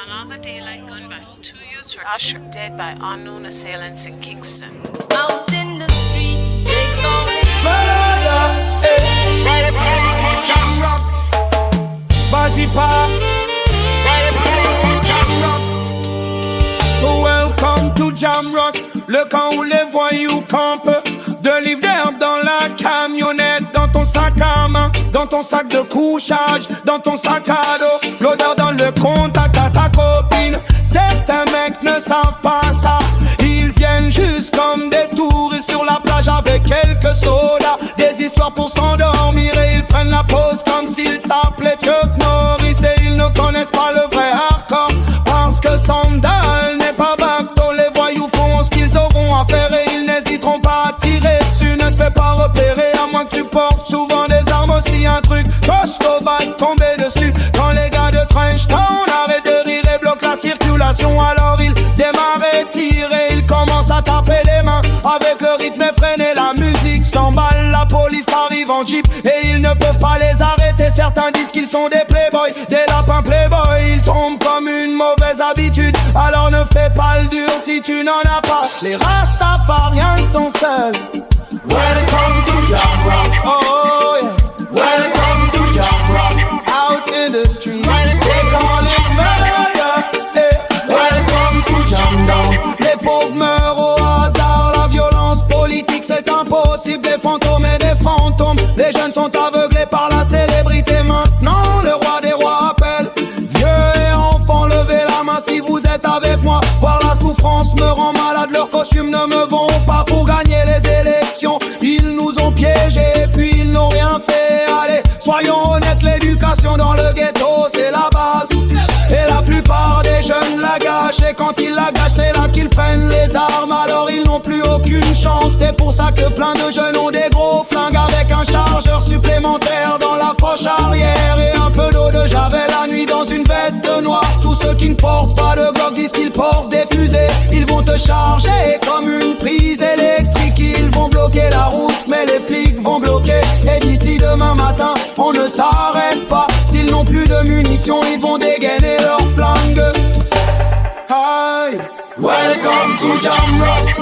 another daylight gun battle. 2 youths were shot dead by unknown assailants in Kingston. Out in the street, they call it murder. Right upon Jam Rock. Body Park. Right upon Jam Rock. Welcome to Jam Rock, le camp où les voyous campent. De l'hiver dans la camionnette, dans ton sac à main, dans ton sac de couchage, dans ton sac à dos. L'odeur dans le contact à ta copine. Certains mecs ne savent pas ça. Ils viennent juste comme des touristes sur la plage avec quelques sodas. Des histoires pour s'endormir et ils prennent la pause comme s'ils s'appelaient Chuck Norris. Et ils ne connaissent pas le vrai hardcore parce que Sandal n'est pas backdoor. Les voyous font ce qu'ils auront à faire et ils n'hésiteront pas à tirer dessus. Ne te fais pas repérer à moins que tu portes souvent des armes aussi. Un truc costaud va te tomber dessus. Quand les gars de Trench Town arrêtent de rire et bloquent la circulation, alors ils démarrent et tirent et ils commencent à taper les mains avec le rythme effréné. La musique s'emballe, la police arrive en jeep et ils ne peuvent pas les arrêter. Certains disent qu'ils sont des playboys, des lapins playboys. Ils tombent comme une mauvaise habitude, alors ne fais pas le dur si tu n'en as pas. Les Rastafariens sont seuls. Welcome to Jam Rock. Oh yeah. Welcome to Jam Rock. Out in the street, they call it murder. Hey. Welcome to Jam Down. Les pauvres meurent au hasard. La violence politique c'est impossible. Des fantômes et des fantômes. Les jeunes sont aveuglés par la célébrité. Maintenant le roi des rois appelle. Vieux et enfants, levez la main si vous êtes avec moi. Voir la souffrance me rend malade. Leurs costumes ne me vont pas pour gagner les élections. Ils nous ont piégés et puis ils n'ont rien fait. Allez, soyons honnêtes, l'éducation dans le ghetto c'est la base. Et la plupart des jeunes la gâchent. Et quand ils la gâchent c'est là qu'ils prennent les armes. Alors ils n'ont plus aucune chance. C'est pour ça que plein de jeunes ont des gros flingues avec un chargeur supplémentaire dans la poche arrière. Et un peu d'eau de javel la nuit dans une veste noire. Tous ceux qui ne portent pas de Glock disent qu'ils portent des fusées. Ils vont te charger comme une prise électrique. Ils vont bloquer la route mais les flics vont bloquer. Et d'ici demain matin on ne s'arrête pas. S'ils n'ont plus de munitions ils vont dégainer leurs flingues. Hi, welcome to Jam Rock.